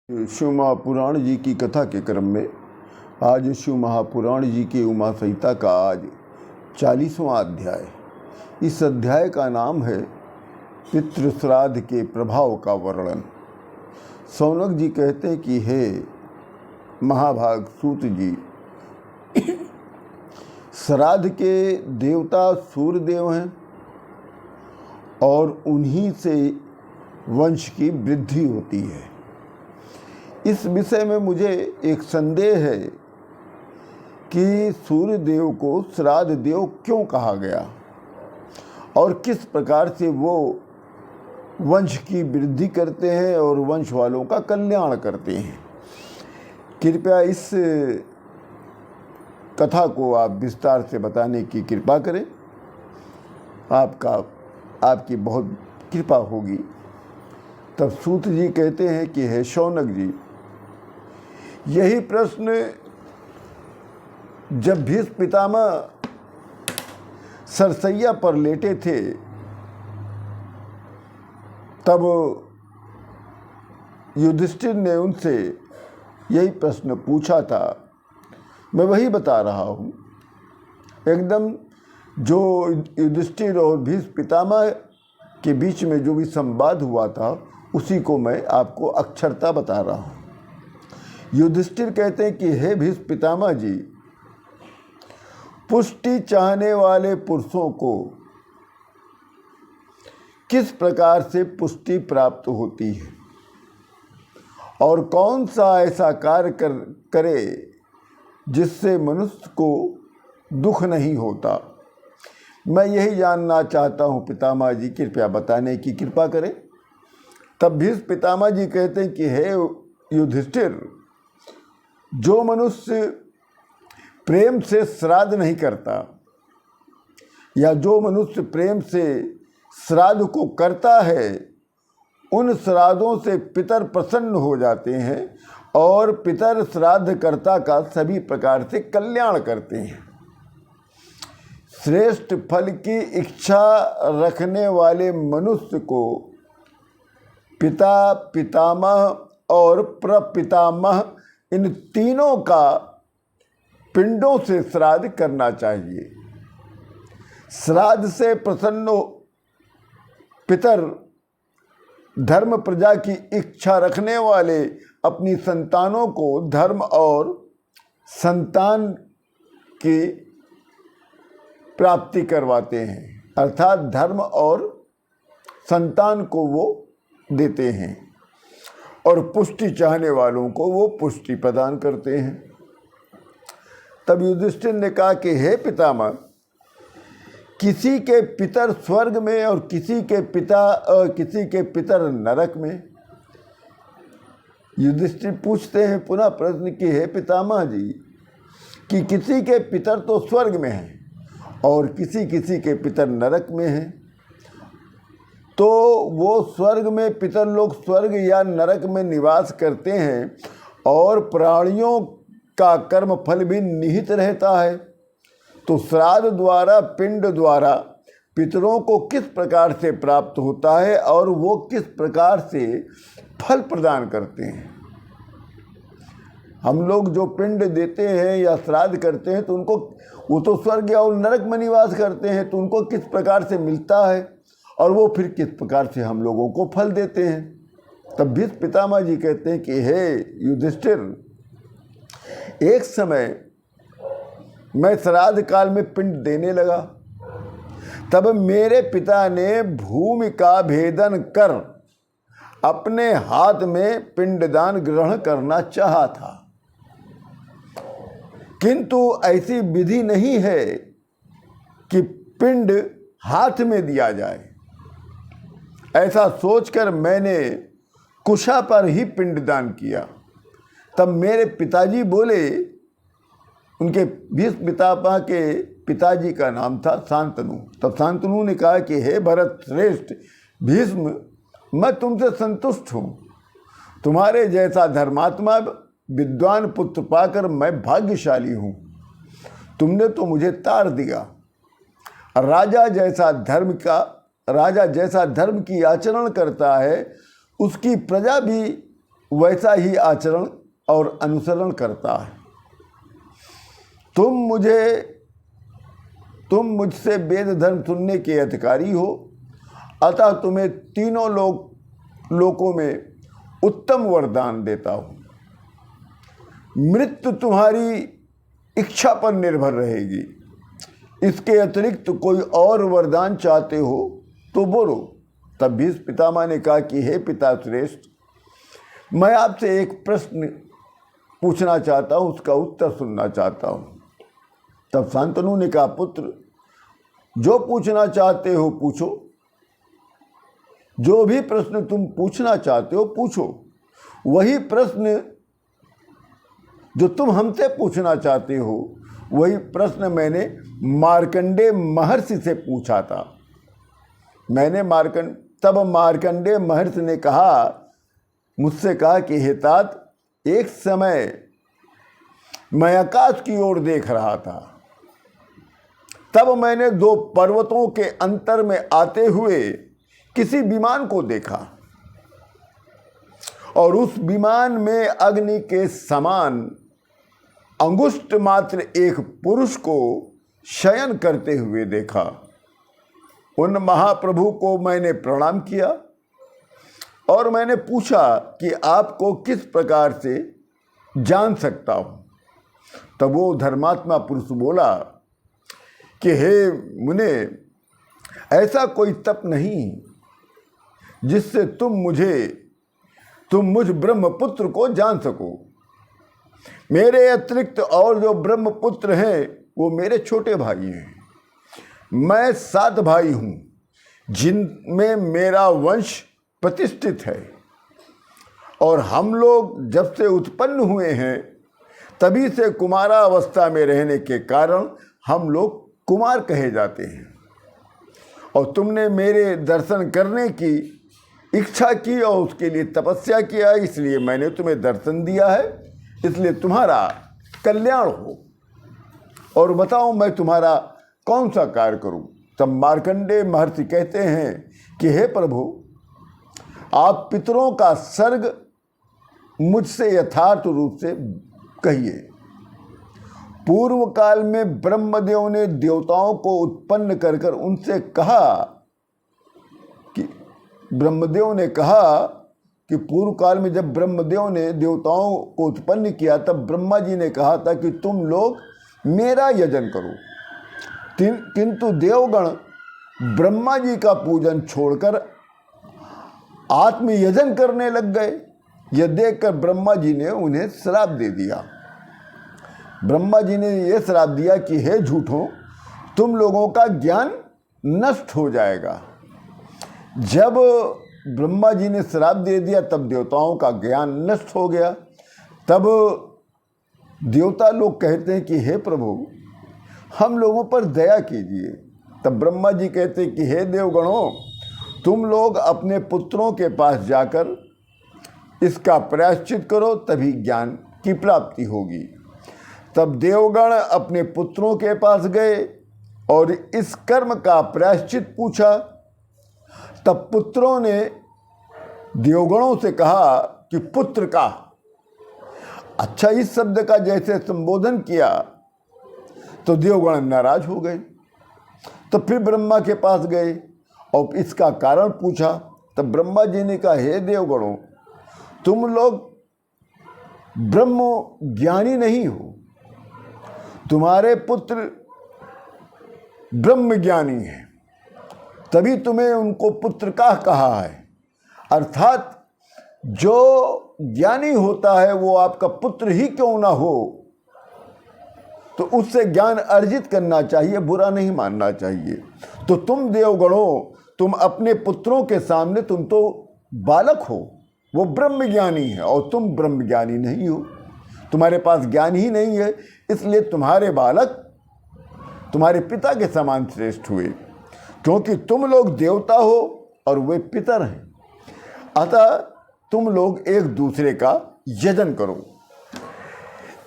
शिव महापुराण जी की कथा के क्रम में आज शिव महापुराण जी के उमा संहिता का आज 40वां अध्याय। इस अध्याय का नाम है पितृ श्राद्ध के प्रभाव का वर्णन। शौनक जी कहते हैं कि हे महाभाग सूत जी, श्राद्ध के देवता सूर्यदेव हैं और उन्हीं से वंश की वृद्धि होती है। इस विषय में मुझे एक संदेह है कि सूर्य देव को श्राद्ध देव क्यों कहा गया और किस प्रकार से वो वंश की वृद्धि करते हैं और वंश वालों का कल्याण करते हैं। कृपया इस कथा को आप विस्तार से बताने की कृपा करें। आपकी बहुत कृपा होगी। तब सूत जी कहते हैं कि हे शौनक जी, यही प्रश्न जब भीष्म पितामह सरसैया पर लेटे थे तब युधिष्ठिर ने उनसे यही प्रश्न पूछा था। मैं वही बता रहा हूँ। एकदम जो युधिष्ठिर और भीष्म पितामह के बीच में जो भी संवाद हुआ था उसी को मैं आपको अक्षरता बता रहा हूँ। युधिष्ठिर कहते हैं कि हे भीष्म पितामह जी, पुष्टि चाहने वाले पुरुषों को किस प्रकार से पुष्टि प्राप्त होती है और कौन सा ऐसा कार्य करे जिससे मनुष्य को दुख नहीं होता, मैं यही जानना चाहता हूँ पितामह जी, कृपया बताने की कृपा करें। तब भीष्म पितामह जी कहते हैं कि हे युधिष्ठिर, जो मनुष्य प्रेम से श्राद्ध नहीं करता या जो मनुष्य प्रेम से श्राद्ध को करता है, उन श्राद्धों से पितर प्रसन्न हो जाते हैं और पितर श्राद्धकर्ता का सभी प्रकार से कल्याण करते हैं। श्रेष्ठ फल की इच्छा रखने वाले मनुष्य को पिता, पितामह और प्रपितामह इन तीनों का पिंडों से श्राद्ध करना चाहिए। श्राद्ध से प्रसन्न पितर धर्म प्रजा की इच्छा रखने वाले अपनी संतानों को धर्म और संतान की प्राप्ति करवाते हैं, अर्थात धर्म और संतान को वो देते हैं और पुष्टि चाहने वालों को वो पुष्टि प्रदान करते हैं। तब युधिष्ठिर ने कहा कि हे पितामह, किसी के पितर स्वर्ग में और किसी के पितर नरक में। युधिष्ठिर पूछते हैं पुनः प्रश्न कि हे पितामह जी, कि किसी के पितर तो स्वर्ग में हैं और किसी के पितर नरक में हैं, तो वो स्वर्ग में पितर लोग स्वर्ग या नरक में निवास करते हैं और प्राणियों का कर्म फल भी निहित रहता है, तो श्राद्ध द्वारा पिंड द्वारा पितरों को किस प्रकार से प्राप्त होता है और वो किस प्रकार से फल प्रदान करते हैं। हम लोग जो पिंड देते हैं या श्राद्ध करते हैं तो उनको, वो तो स्वर्ग या नरक में निवास करते हैं, तो उनको किस प्रकार से मिलता है और वो फिर किस प्रकार से हम लोगों को फल देते हैं। तब भीष्म पितामह जी कहते हैं कि हे युधिष्ठिर, एक समय मैं श्राद्ध काल में पिंड देने लगा, तब मेरे पिता ने भूमि का भेदन कर अपने हाथ में पिंडदान ग्रहण करना चाहा था, किंतु ऐसी विधि नहीं है कि पिंड हाथ में दिया जाए। ऐसा सोचकर मैंने कुशा पर ही पिंडदान किया। तब मेरे पिताजी बोले, उनके भीष्म पितामह के पिताजी का नाम था शांतनु। तब शांतनु ने कहा कि हे भरत श्रेष्ठ भीष्म, मैं तुमसे संतुष्ट हूँ। तुम्हारे जैसा धर्मात्मा विद्वान पुत्र पाकर मैं भाग्यशाली हूँ। तुमने तो मुझे तार दिया। राजा जैसा धर्म की आचरण करता है, उसकी प्रजा भी वैसा ही आचरण और अनुसरण करता है। तुम मुझसे वेद धर्म सुनने के अधिकारी हो, अतः तुम्हें तीनों लोकों में उत्तम वरदान देता हूँ। मृत्यु तुम्हारी इच्छा पर निर्भर रहेगी। इसके अतिरिक्त कोई और वरदान चाहते हो तो बोलो। तब भीष्म पितामह ने कहा कि हे पिता श्रेष्ठ, मैं आपसे एक प्रश्न पूछना चाहता हूँ, उसका उत्तर सुनना चाहता हूँ। तब शांतनु ने कहा, पुत्र जो पूछना चाहते हो पूछो, जो भी प्रश्न तुम पूछना चाहते हो पूछो। वही प्रश्न जो तुम हमसे पूछना चाहते हो वही प्रश्न मैंने मार्कंडेय महर्षि से पूछा था। तब मार्कंडेय महर्षि ने मुझसे कहा कि हे तात, एक समय मैं आकाश की ओर देख रहा था, तब मैंने दो पर्वतों के अंतर में आते हुए किसी विमान को देखा और उस विमान में अग्नि के समान अंगुष्ठ मात्र एक पुरुष को शयन करते हुए देखा। उन महाप्रभु को मैंने प्रणाम किया और मैंने पूछा कि आपको किस प्रकार से जान सकता हूं। तब वो धर्मात्मा पुरुष बोला कि हे मुने, ऐसा कोई तप नहीं जिससे तुम मुझ ब्रह्मपुत्र को जान सको। मेरे अतिरिक्त और जो ब्रह्मपुत्र हैं वो मेरे छोटे भाई हैं। मैं 7 भाई हूं जिनमें मेरा वंश प्रतिष्ठित है, और हम लोग जब से उत्पन्न हुए हैं तभी से कुमारावस्था में रहने के कारण हम लोग कुमार कहे जाते हैं। और तुमने मेरे दर्शन करने की इच्छा की और उसके लिए तपस्या किया, इसलिए मैंने तुम्हें दर्शन दिया है, इसलिए तुम्हारा कल्याण हो। और बताओ मैं तुम्हारा कौन सा कार्य करूं। तब मार्कंडेय महर्षि कहते हैं कि हे प्रभु, आप पितरों का सर्ग मुझसे यथार्थ रूप से कहिए। पूर्व काल में ब्रह्मदेव ने देवताओं को उत्पन्न कर उनसे कहा कि पूर्व काल में जब ब्रह्मदेव ने देवताओं को उत्पन्न किया तब ब्रह्मा जी ने कहा था कि तुम लोग मेरा यजन करो, किंतु देवगण ब्रह्मा जी का पूजन छोड़कर आत्मयजन करने लग गए। यह देखकर ब्रह्मा जी ने उन्हें श्राप दे दिया। ब्रह्मा जी ने यह श्राप दिया कि हे झूठों, तुम लोगों का ज्ञान नष्ट हो जाएगा। जब ब्रह्मा जी ने श्राप दे दिया तब देवताओं का ज्ञान नष्ट हो गया। तब देवता लोग कहते हैं कि हे प्रभु, हम लोगों पर दया कीजिए। तब ब्रह्मा जी कहते हैं कि हे देवगणों, तुम लोग अपने पुत्रों के पास जाकर इसका प्रायश्चित करो, तभी ज्ञान की प्राप्ति होगी। तब देवगण अपने पुत्रों के पास गए और इस कर्म का प्रायश्चित पूछा। तब पुत्रों ने देवगणों से कहा कि पुत्र का, अच्छा, इस शब्द का जैसे संबोधन किया तो देवगण नाराज हो गए। तो फिर ब्रह्मा के पास गए और इसका कारण पूछा। तब ब्रह्मा जी ने कहा, हे देवगणों, तुम लोग ब्रह्म ज्ञानी नहीं हो, तुम्हारे पुत्र ब्रह्म ज्ञानी हैं, तभी तुम्हें उनको पुत्र का कहा है। अर्थात जो ज्ञानी होता है वो आपका पुत्र ही क्यों ना हो, तो उससे ज्ञान अर्जित करना चाहिए, बुरा नहीं मानना चाहिए। तो तुम देवगणों, तुम अपने पुत्रों के सामने, तुम तो बालक हो, वो ब्रह्म ज्ञानी है और तुम ब्रह्म ज्ञानी नहीं हो, तुम्हारे पास ज्ञान ही नहीं है, इसलिए तुम्हारे बालक तुम्हारे पिता के समान श्रेष्ठ हुए, क्योंकि तुम लोग देवता हो और वे पितर हैं। अतः तुम लोग एक दूसरे का यजन करो।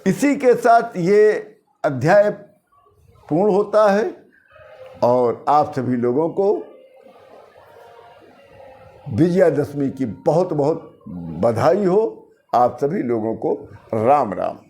इसी के साथ ये अध्याय पूर्ण होता है और आप सभी लोगों को विजयादशमी की बहुत बहुत बधाई हो। आप सभी लोगों को राम राम।